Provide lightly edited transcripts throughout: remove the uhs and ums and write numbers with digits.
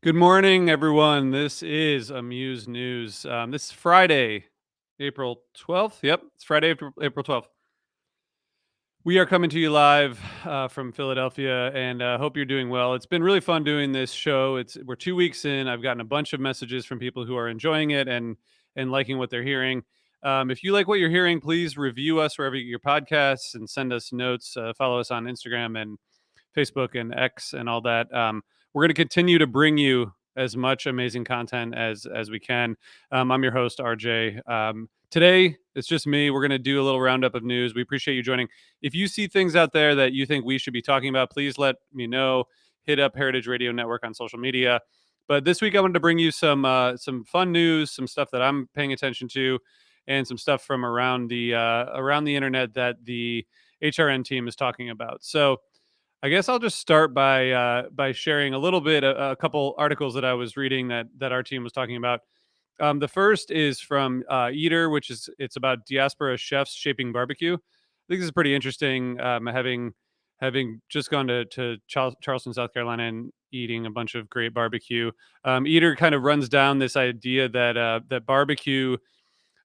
Good morning, everyone. This is Amuse News. This is Friday, April 12th. Yep, it's Friday, April 12th. We are coming to you live from Philadelphia, and hope you're doing well. It's been really fun doing this show. We're 2 weeks in. I've gotten a bunch of messages from people who are enjoying it and liking what they're hearing. If you like what you're hearing, please review us wherever you get your podcasts and send us notes. Follow us on Instagram and Facebook and X and all that. We're going to continue to bring you as much amazing content as we can. I'm your host, RJ. Today it's just me. We're going to do a little roundup of news. We appreciate you joining. If you see things out there that you think we should be talking about, please let me know. Hit up Heritage Radio Network on social media. But this week I wanted to bring you some fun news, some stuff that I'm paying attention to, and some stuff from around the internet that the HRN team is talking about. So I guess I'll just start by sharing a little bit, a couple articles that I was reading that our team was talking about. The first is from Eater, it's about diaspora chefs shaping barbecue. I think this is pretty interesting. Having just gone to Charleston, South Carolina, and eating a bunch of great barbecue. Eater kind of runs down this idea that barbecue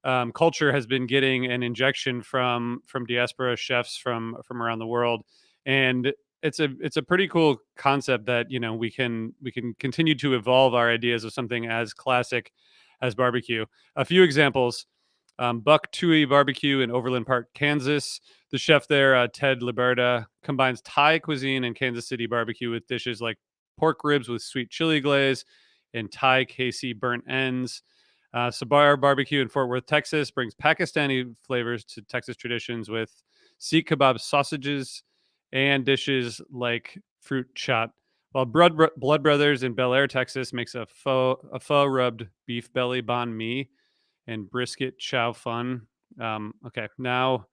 culture has been getting an injection from diaspora chefs from around the world, and it's a pretty cool concept that we can continue to evolve our ideas of something as classic as barbecue. A few examples: Buck Tui Barbecue in Overland Park, Kansas. The chef there, Ted Liberta, combines Thai cuisine and Kansas City barbecue with dishes like pork ribs with sweet chili glaze and Thai KC burnt ends. Sabar Barbecue in Fort Worth, Texas, brings Pakistani flavors to Texas traditions with Sikh kebab sausages and dishes like fruit chaat. While Blood Brothers in Bel Air, Texas, makes a pho rubbed beef belly banh mi and brisket chow fun. Okay, now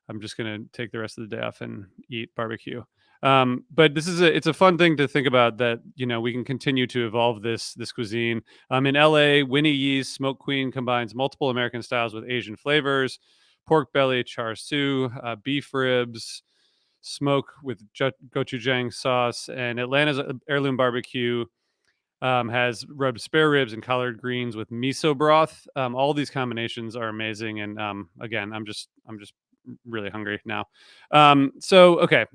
I'm just gonna take the rest of the day off and eat barbecue. But it's a fun thing to think about that we can continue to evolve this cuisine. In LA, Winnie Yee's Smoke Queen combines multiple American styles with Asian flavors: pork belly, char siu, beef ribs, smoke with gochujang sauce, and Atlanta's Heirloom Barbecue has rubbed spare ribs and collard greens with miso broth. All these combinations are amazing, and again, I'm just really hungry now. So okay,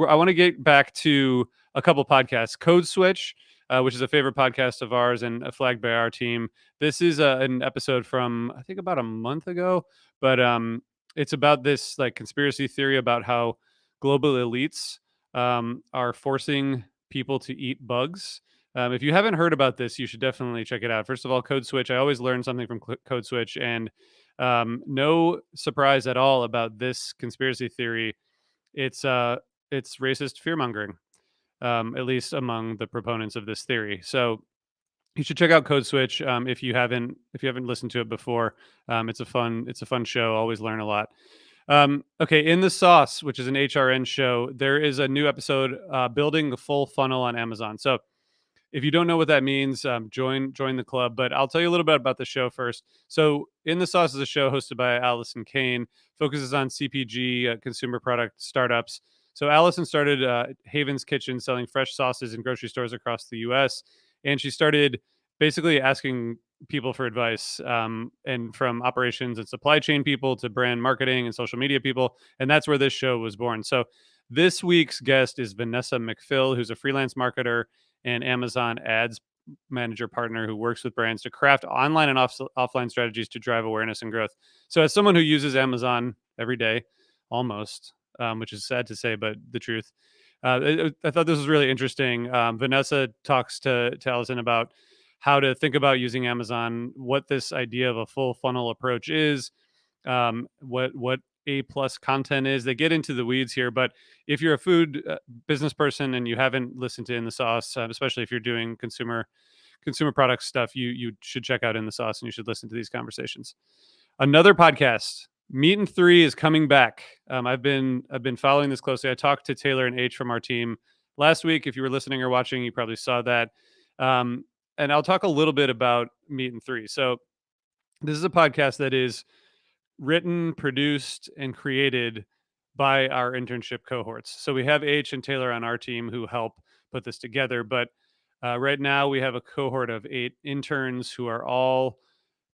I want to get back to a couple podcasts. Code Switch, which is a favorite podcast of ours and a flagged by our team. This is an episode from I think about a month ago, but it's about this like conspiracy theory about how global elites are forcing people to eat bugs. If you haven't heard about this, you should definitely check it out. First of all, Code Switch. I always learn something from Code Switch, and no surprise at all about this conspiracy theory. It's racist fear mongering, at least among the proponents of this theory. So you should check out Code Switch if you haven't listened to it before. It's a fun show. Always learn a lot. Okay, In the Sauce, which is an HRN show, there is a new episode building the full funnel on Amazon. So if you don't know what that means, join the club. But I'll tell you a little bit about the show first. So, In the Sauce is a show hosted by Allison Kane, focuses on CPG, consumer product startups. So, Allison started Haven's Kitchen, selling fresh sauces in grocery stores across the U.S., and she started basically asking people for advice, and from operations and supply chain people to brand marketing and social media people, and that's where this show was born. So, this week's guest is Vanessa McPhill, who's a freelance marketer and Amazon ads manager partner who works with brands to craft online and offline strategies to drive awareness and growth. So, as someone who uses Amazon every day, almost, which is sad to say, but the truth, I thought this was really interesting. Vanessa talks to Allison about how to think about using Amazon, what this idea of a full funnel approach is, what A plus content is. They get into the weeds here, but if you're a food business person and you haven't listened to In the Sauce, especially if you're doing consumer product stuff, you should check out In the Sauce and you should listen to these conversations. Another podcast, Meat and Three, is coming back. I've been following this closely. I talked to Taylor and H from our team last week. If you were listening or watching, you probably saw that. And I'll talk a little bit about Meat and Three. So this is a podcast that is written, produced, and created by our internship cohorts. So we have H and Taylor on our team who help put this together, but Right now, we have a cohort of 8 interns who are all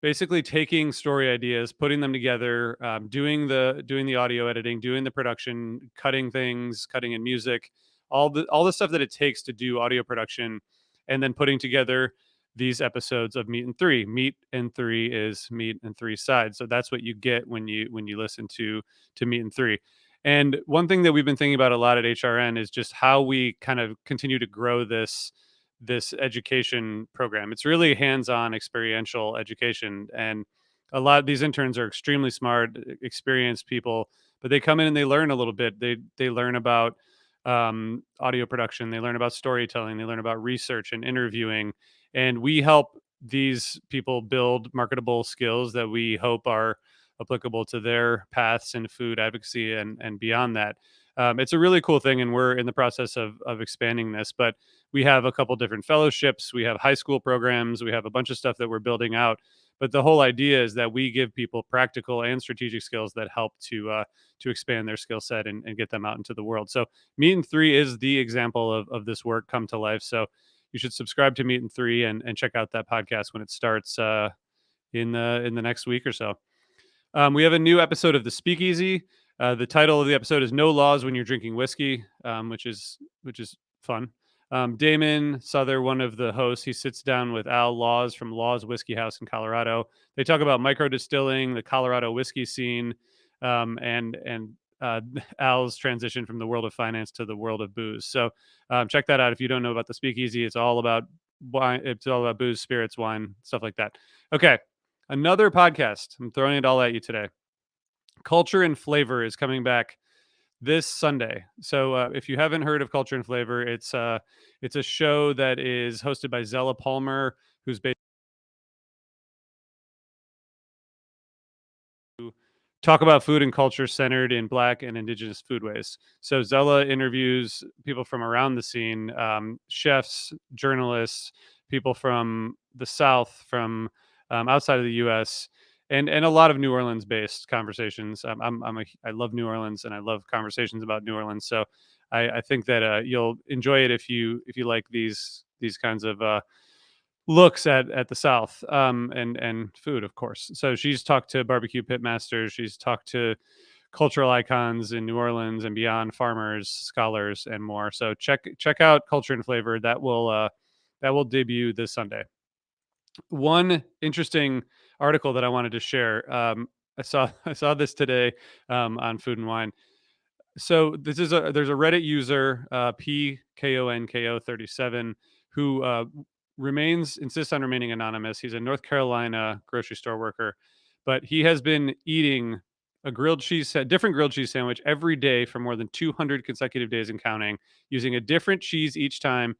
basically taking story ideas, putting them together, doing the audio editing, doing the production, cutting things, cutting in music, all the stuff that it takes to do audio production, and then putting together these episodes of Meat and Three. Meat and Three is Meat and Three sides, so that's what you get when you listen to Meat and Three. And one thing that we've been thinking about a lot at HRN is just how we kind of continue to grow this education program. It's really hands-on experiential education, and a lot of these interns are extremely smart, experienced people, but they come in and they learn a little bit. They learn about audio production, they learn about storytelling, they learn about research and interviewing, and we help these people build marketable skills that we hope are applicable to their paths in food advocacy and beyond that. It's a really cool thing, and we're in the process of expanding this. But we have a couple different fellowships, we have high school programs, we have a bunch of stuff that we're building out. But the whole idea is that we give people practical and strategic skills that help to expand their skill set and get them out into the world. So Meet and Three is the example of this work come to life. So you should subscribe to Meet and Three and check out that podcast when it starts in the next week or so. We have a new episode of the Speakeasy. The title of the episode is "No Laws When You're Drinking Whiskey," which is fun. Damon Souther, one of the hosts, he sits down with Al Laws from Laws Whiskey House in Colorado. They talk about micro distilling, the Colorado whiskey scene, and Al's transition from the world of finance to the world of booze. So check that out if you don't know about the Speakeasy. It's all about wine. It's all about booze, spirits, wine, stuff like that. Okay, another podcast. I'm throwing it all at you today. Culture and Flavor is coming back this Sunday. So if you haven't heard of Culture and Flavor, it's a show that is hosted by Zella Palmer, who's based talk about food and culture centered in Black and Indigenous foodways. So Zella interviews people from around the scene, chefs, journalists, people from the South, from outside of the U.S., and a lot of New Orleans based conversations. I love New Orleans and I love conversations about New Orleans. So I think that you'll enjoy it if you like these kinds of looks at the South, and food, of course. So she's talked to barbecue pit masters, she's talked to cultural icons in New Orleans and beyond, farmers, scholars, and more. So check out Culture and Flavor. That will debut this Sunday. One interesting article that I wanted to share. I saw this today on Food and Wine. So there's a Reddit user, PKONKO37, who insists on remaining anonymous. He's a North Carolina grocery store worker, but he has been eating different grilled cheese sandwich every day for more than 200 consecutive days and counting, using a different cheese each time,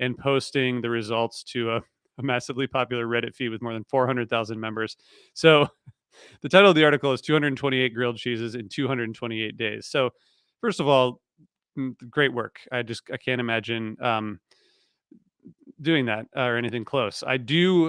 and posting the results to a massively popular Reddit feed with more than 400,000 members. So the title of the article is 228 grilled cheeses in 228 days. So first of all, great work. I can't imagine doing that or anything close. I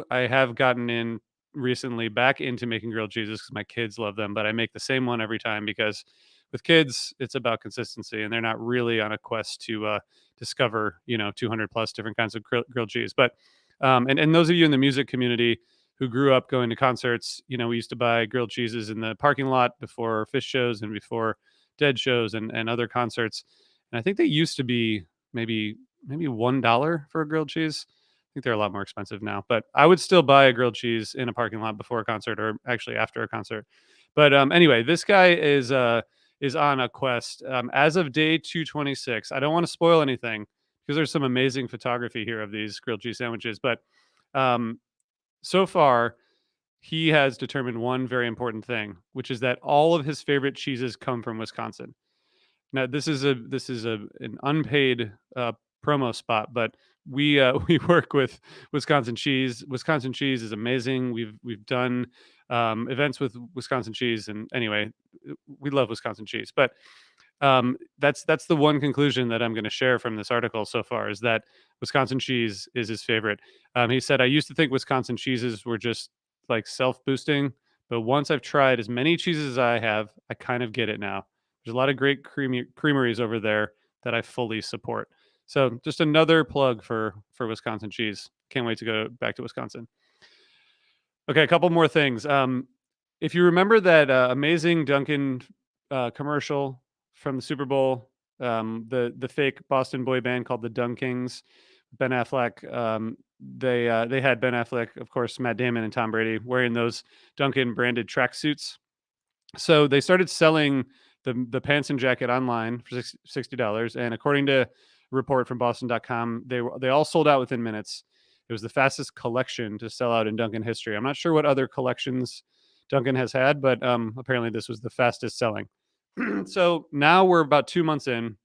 have gotten in recently back into making grilled cheeses because my kids love them, but I make the same one every time because with kids it's about consistency and they're not really on a quest to discover 200 plus different kinds of grilled cheese. But and those of you in the music community who grew up going to concerts, we used to buy grilled cheeses in the parking lot before Fish shows and before Dead shows and other concerts. And I think they used to be maybe $1 for a grilled cheese. I think they're a lot more expensive now, but I would still buy a grilled cheese in a parking lot before a concert, or actually after a concert. But anyway, this guy is on a quest. As of day 226, I don't want to spoil anything because there's some amazing photography here of these grilled cheese sandwiches. But um, so far, he has determined one very important thing, which is that all of his favorite cheeses come from Wisconsin. Now, this is an unpaid promo spot, but we we work with Wisconsin cheese. Wisconsin cheese is amazing. We've done events with Wisconsin cheese, and anyway, we love Wisconsin cheese. But that's the one conclusion that I'm going to share from this article so far is that Wisconsin cheese is his favorite. He said, "I used to think Wisconsin cheeses were just like self boosting, but once I've tried as many cheeses as I have, I kind of get it now. There's a lot of great creameries over there that I fully support." So just another plug for Wisconsin cheese. Can't wait to go back to Wisconsin. Okay, a couple more things. If you remember that amazing Duncan commercial from the Super Bowl, the fake Boston boy band called the Dunkings, Ben Affleck. They had Ben Affleck, of course, Matt Damon, and Tom Brady wearing those Duncan branded tracksuits. So they started selling the pants and jacket online for $60, and according to a report from Boston.com, they all sold out within minutes. It was the fastest collection to sell out in Dunkin' history. I'm not sure what other collections Dunkin' has had, but apparently this was the fastest selling. So now we're about 2 months in,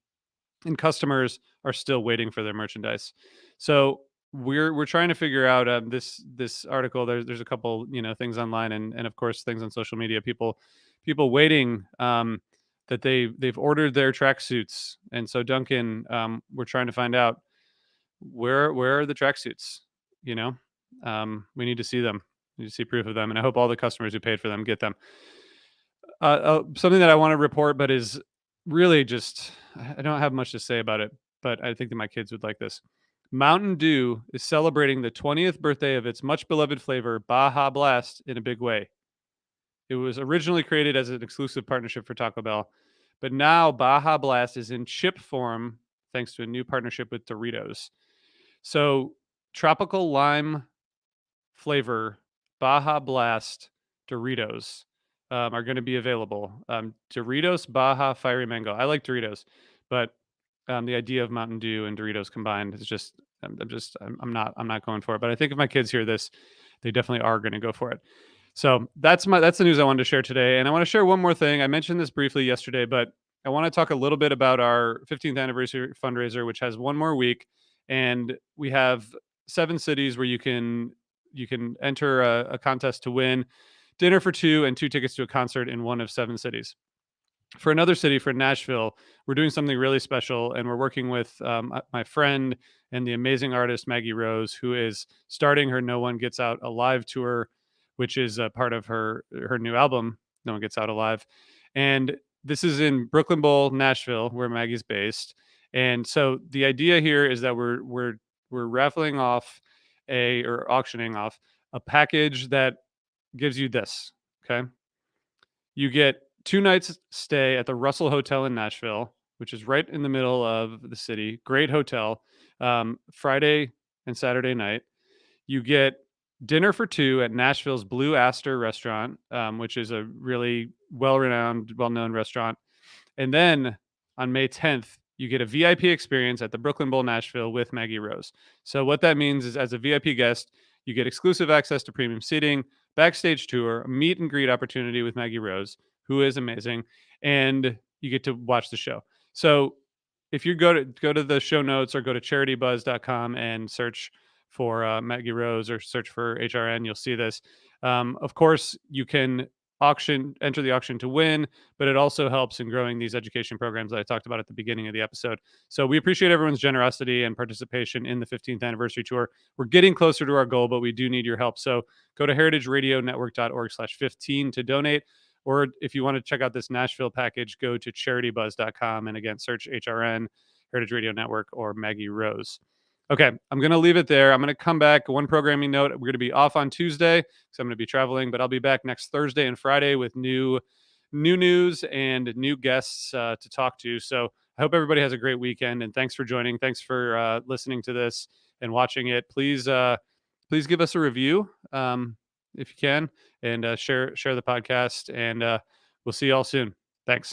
and customers are still waiting for their merchandise. So we're trying to figure out this article. There's a couple things online, and of course things on social media. People waiting that they've ordered their tracksuits, and so Duncan, we're trying to find out where are the tracksuits. You know, we need to see them. We need to see proof of them, and I hope all the customers who paid for them get them. Something that I want to report, but is really just I don't have much to say about it, but I think that my kids would like this. Mountain Dew is celebrating the 20th birthday of its much beloved flavor, Baja Blast, in a big way. It was originally created as an exclusive partnership for Taco Bell, but now Baja Blast is in chip form thanks to a new partnership with Doritos. So, tropical lime flavor Baja Blast Doritos are going to be available. Doritos Baja Fiery Mango. I like Doritos, but the idea of Mountain Dew and Doritos combined is just I'm not going for it. But I think if my kids hear this, they definitely are going to go for it. So that's the news I wanted to share today, and I want to share one more thing. I mentioned this briefly yesterday, but I want to talk a little bit about our 15th anniversary fundraiser, which has one more week, and we have 7 cities where you can enter a contest to win dinner for two and 2 tickets to a concert in one of 7 cities. For another city, for Nashville, we're doing something really special, and we're working with my friend and the amazing artist Maggie Rose, who is starting her "No One Gets Out Alive" tour, which is a part of her new album, "No One Gets Out Alive." And this is in Brooklyn Bowl, Nashville, where Maggie's based. And so the idea here is that we're raffling off a or auctioning off a package that gives you this. Okay, you get 2 nights stay at the Russell Hotel in Nashville, which is right in the middle of the city. Great hotel. Friday and Saturday night. You get dinner for two at Nashville's Blue Aster restaurant, which is a really well-renowned, well-known restaurant. And then on May 10th, you get a VIP experience at the Brooklyn Bowl Nashville with Maggie Rose. So what that means is, as a VIP guest, you get exclusive access to premium seating, backstage tour, a meet and greet opportunity with Maggie Rose, who is amazing, and you get to watch the show. So if you go to the show notes or go to charitybuzz.com and search for Maggie Rose or search for HRN, you'll see this. Of course, you can enter the auction to win, but it also helps in growing these education programs that I talked about at the beginning of the episode. So we appreciate everyone's generosity and participation in the 15th anniversary tour. We're getting closer to our goal, but we do need your help. So go to heritageradionetwork.org/15 to donate. Or if you want to check out this Nashville package, go to charitybuzz.com and again, search HRN, Heritage Radio Network, or Maggie Rose. Okay, I'm going to leave it there. I'm going to come back. One programming note: we're going to be off on Tuesday because I'm going to be traveling, but I'll be back next Thursday and Friday with new news and new guests to talk to. So I hope everybody has a great weekend, and thanks for joining. Thanks for listening to this and watching it. Please give us a review if you can, and share the podcast. And we'll see you all soon. Thanks.